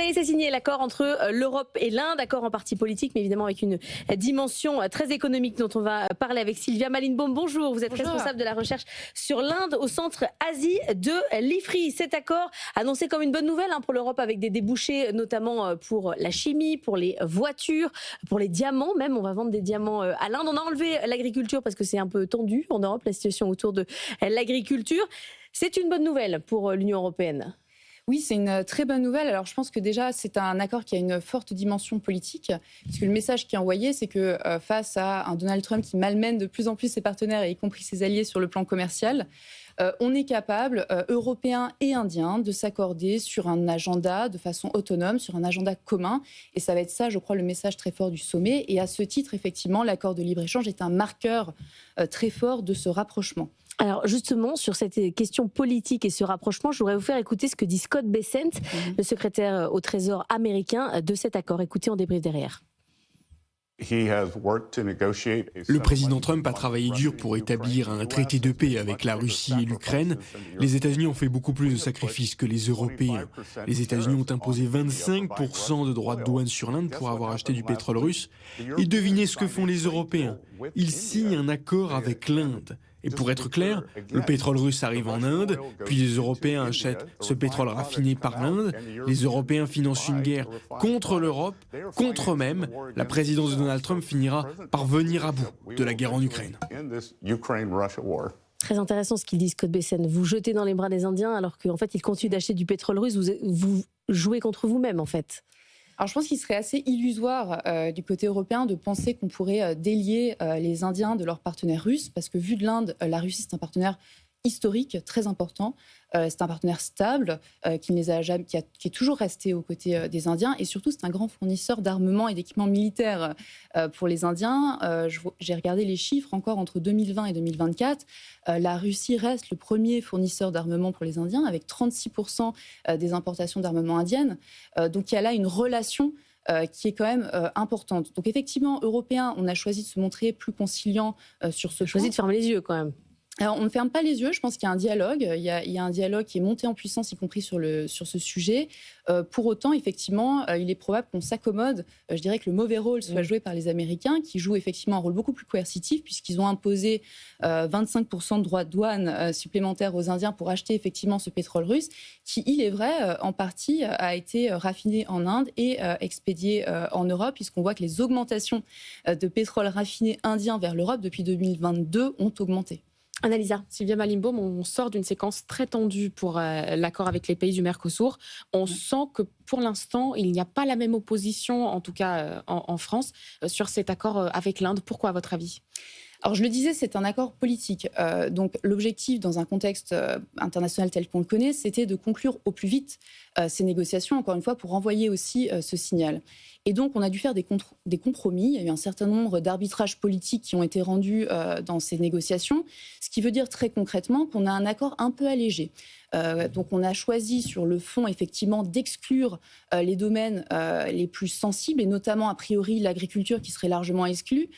Ça y est, c'est signé l'accord entre l'Europe et l'Inde, accord en partie politique, mais évidemment avec une dimension très économique dont on va parler avec Sylvia Malinbaum. Bonjour, vous êtes responsable de la recherche sur l'Inde au centre Asie de l'IFRI. Cet accord annoncé comme une bonne nouvelle pour l'Europe avec des débouchés notamment pour la chimie, pour les voitures, pour les diamants même. On va vendre des diamants à l'Inde. On a enlevé l'agriculture parce que c'est un peu tendu en Europe, la situation autour de l'agriculture. C'est une bonne nouvelle pour l'Union européenne. Oui, c'est une très bonne nouvelle. Alors, je pense que déjà, c'est un accord qui a une forte dimension politique, puisque le message qui est envoyé, c'est que face à un Donald Trump qui malmène de plus en plus ses partenaires, y compris ses alliés sur le plan commercial, on est capable, Européens et Indiens, de s'accorder sur un agenda de façon autonome, sur un agenda commun. Et ça va être ça, je crois, le message très fort du sommet. Et à ce titre, effectivement, l'accord de libre-échange est un marqueur très fort de ce rapprochement. Alors justement, sur cette question politique et ce rapprochement, je voudrais vous faire écouter ce que dit Scott Bessent, le secrétaire au Trésor américain de cet accord. Écoutez en débrief derrière. Le président Trump a travaillé dur pour établir un traité de paix avec la Russie et l'Ukraine. Les États-Unis ont fait beaucoup plus de sacrifices que les Européens. Les États-Unis ont imposé 25% de droits de douane sur l'Inde pour avoir acheté du pétrole russe. Et devinez ce que font les Européens. Ils signent un accord avec l'Inde. Et pour être clair, le pétrole russe arrive en Inde, puis les Européens achètent ce pétrole raffiné par l'Inde. Les Européens financent une guerre contre l'Europe, contre eux-mêmes. La présidence de Donald Trump finira par venir à bout de la guerre en Ukraine. Très intéressant ce qu'il dit, Scott Bessent. Vous jetez dans les bras des Indiens alors qu'en fait ils continuent d'acheter du pétrole russe. Vous jouez contre vous-même en fait. Alors je pense qu'il serait assez illusoire du côté européen de penser qu'on pourrait délier les Indiens de leurs partenaires russes, parce que vu de l'Inde, la Russie c'est un partenaire historique, très important. C'est un partenaire stable qui est toujours resté aux côtés des Indiens, et surtout c'est un grand fournisseur d'armement et d'équipements militaires pour les Indiens. J'ai regardé les chiffres encore entre 2020 et 2024. La Russie reste le premier fournisseur d'armement pour les Indiens, avec 36% des importations d'armement indiennes. Donc il y a là une relation qui est quand même importante. Donc effectivement, Européens, on a choisi de se montrer plus conciliant sur ce point. Choisi de fermer les yeux quand même. Alors, on ne ferme pas les yeux, je pense qu'il y a un dialogue. Il y a un dialogue qui est monté en puissance, y compris sur ce sujet. Pour autant, effectivement, il est probable qu'on s'accommode. Je dirais que le mauvais rôle soit joué par les Américains, qui jouent effectivement un rôle beaucoup plus coercitif, puisqu'ils ont imposé 25% de droits de douane supplémentaires aux Indiens pour acheter effectivement ce pétrole russe, qui, il est vrai, en partie a été raffiné en Inde et expédié en Europe, puisqu'on voit que les augmentations de pétrole raffiné indien vers l'Europe depuis 2022 ont augmenté. Annalisa. Sylvia Malinbaum, on sort d'une séquence très tendue pour l'accord avec les pays du Mercosur. On sent que pour l'instant, il n'y a pas la même opposition, en tout cas en France, sur cet accord avec l'Inde. Pourquoi, à votre avis ? Alors, je le disais, c'est un accord politique. Donc, l'objectif, dans un contexte international tel qu'on le connaît, c'était de conclure au plus vite ces négociations, encore une fois, pour envoyer aussi ce signal. Et donc, on a dû faire des compromis. Il y a eu un certain nombre d'arbitrages politiques qui ont été rendus dans ces négociations, ce qui veut dire très concrètement qu'on a un accord un peu allégé. Donc, on a choisi sur le fond, effectivement, d'exclure les domaines les plus sensibles, et notamment, a priori, l'agriculture qui serait largement exclue.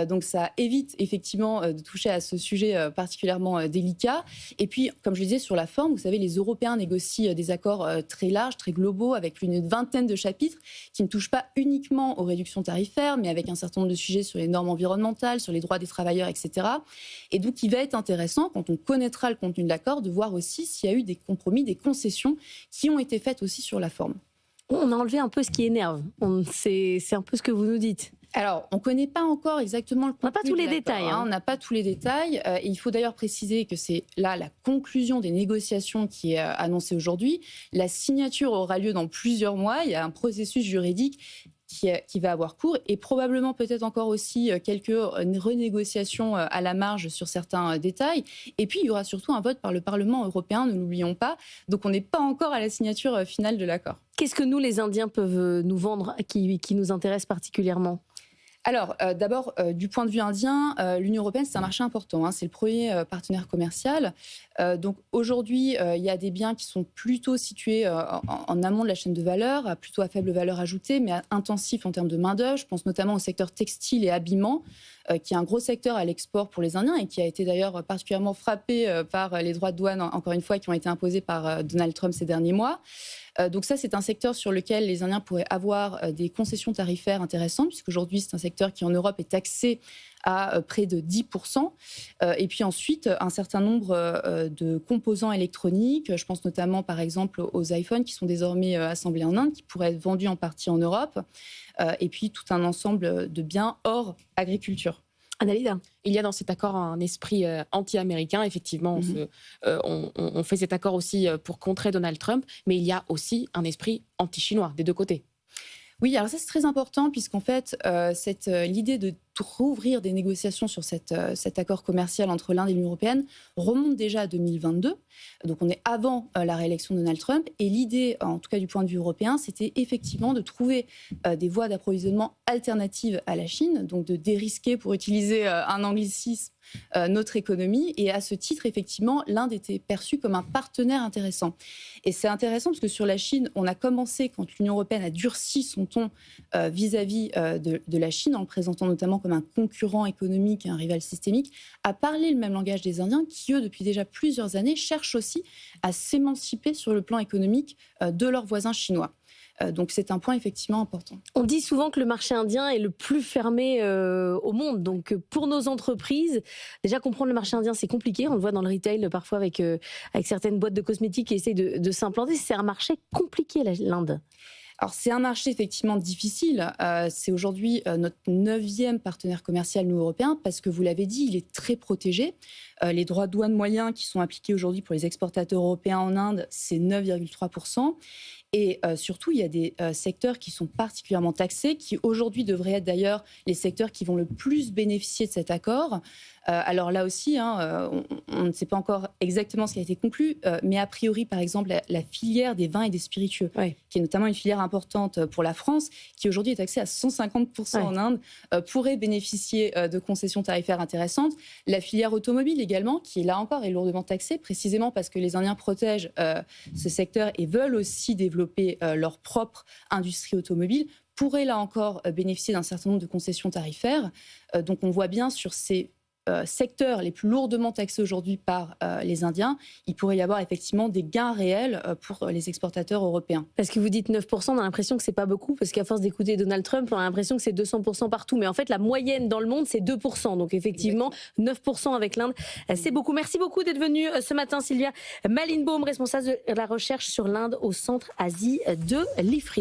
Donc, ça évite, effectivement, de toucher à ce sujet particulièrement délicat. Et puis, comme je le disais, sur la forme, vous savez, les Européens négocient des accords très larges, très globaux, avec plus d'une vingtaine de chapitres qui ne touchent pas uniquement aux réductions tarifaires, mais avec un certain nombre de sujets sur les normes environnementales, sur les droits des travailleurs, etc. Et donc, il va être intéressant, quand on connaîtra le contenu de l'accord, de voir aussi s'il y a eu des compromis, des concessions qui ont été faites aussi sur la forme. On a enlevé un peu ce qui énerve. C'est un peu ce que vous nous dites. Alors, on ne connaît pas encore exactement le contenu. On n'a pas tous les détails. On n'a pas tous les détails. Et il faut d'ailleurs préciser que c'est là la conclusion des négociations qui est annoncée aujourd'hui. La signature aura lieu dans plusieurs mois. Il y a un processus juridique qui va avoir cours, et probablement peut-être encore aussi quelques renégociations à la marge sur certains détails. Et puis, il y aura surtout un vote par le Parlement européen, ne l'oublions pas. Donc, on n'est pas encore à la signature finale de l'accord. Qu'est-ce que nous, les Indiens, peuvent nous vendre qui nous intéresse particulièrement ? Alors, d'abord, du point de vue indien, l'Union européenne, c'est un marché important. C'est le premier partenaire commercial. Donc aujourd'hui, il y a des biens qui sont plutôt situés en amont de la chaîne de valeur, plutôt à faible valeur ajoutée, mais intensifs en termes de main-d'œuvre. Je pense notamment au secteur textile et habillement, qui est un gros secteur à l'export pour les Indiens et qui a été d'ailleurs particulièrement frappé par les droits de douane, encore une fois, qui ont été imposés par Donald Trump ces derniers mois. Donc ça, c'est un secteur sur lequel les Indiens pourraient avoir des concessions tarifaires intéressantes, puisqu'aujourd'hui, c'est un secteur qui, en Europe, est taxé à près de 10%. Et puis ensuite, un certain nombre de composants électroniques, je pense notamment, par exemple, aux iPhones qui sont désormais assemblés en Inde, qui pourraient être vendus en partie en Europe. Et puis tout un ensemble de biens hors agriculture. Annalisa. Il y a dans cet accord un esprit anti-américain. Effectivement, on fait cet accord aussi pour contrer Donald Trump, mais il y a aussi un esprit anti-chinois des deux côtés. Oui, alors ça c'est très important puisqu'en fait, l'idée de rouvrir des négociations sur cet accord commercial entre l'Inde et l'Union européenne remonte déjà à 2022. Donc on est avant la réélection de Donald Trump. Et l'idée, en tout cas du point de vue européen, c'était effectivement de trouver des voies d'approvisionnement alternatives à la Chine, donc de dérisquer, pour utiliser un anglicisme, notre économie. Et à ce titre, effectivement, l'Inde était perçue comme un partenaire intéressant. Et c'est intéressant parce que sur la Chine, on a commencé, quand l'Union européenne a durci son ton vis-à-vis de la Chine, en le présentant notamment comme un concurrent économique et un rival systémique, à parler le même langage des Indiens qui, eux, depuis déjà plusieurs années, cherchent aussi à s'émanciper sur le plan économique de leurs voisins chinois. Donc c'est un point effectivement important. On dit souvent que le marché indien est le plus fermé au monde. Donc pour nos entreprises, déjà comprendre le marché indien, c'est compliqué. On le voit dans le retail parfois avec certaines boîtes de cosmétiques qui essayent de s'implanter. C'est un marché compliqué, l'Inde. Alors, c'est un marché effectivement difficile. C'est aujourd'hui notre 9e partenaire commercial, nous, Européens, parce que vous l'avez dit, il est très protégé. Les droits de douane moyens qui sont appliqués aujourd'hui pour les exportateurs européens en Inde, c'est 9,3%. Et surtout, il y a des secteurs qui sont particulièrement taxés, qui aujourd'hui devraient être d'ailleurs les secteurs qui vont le plus bénéficier de cet accord. Alors là aussi, on ne sait pas encore exactement ce qui a été conclu, mais a priori, par exemple, la filière des vins et des spiritueux, qui est notamment une filière importante pour la France, qui aujourd'hui est taxée à 150% en Inde, pourrait bénéficier de concessions tarifaires intéressantes. La filière automobile également, qui là encore est lourdement taxée, précisément parce que les Indiens protègent ce secteur et veulent aussi développer leur propre industrie automobile, pourrait là encore bénéficier d'un certain nombre de concessions tarifaires. Donc on voit bien sur ces secteurs les plus lourdement taxés aujourd'hui par les Indiens, il pourrait y avoir effectivement des gains réels pour les exportateurs européens. Parce que vous dites 9%, on a l'impression que c'est pas beaucoup, parce qu'à force d'écouter Donald Trump, on a l'impression que c'est 200% partout. Mais en fait, la moyenne dans le monde, c'est 2%. Donc effectivement, 9% avec l'Inde, c'est beaucoup. Merci beaucoup d'être venue ce matin, Sylvia Malinbaum, responsable de la recherche sur l'Inde au Centre Asie de l'IFRI.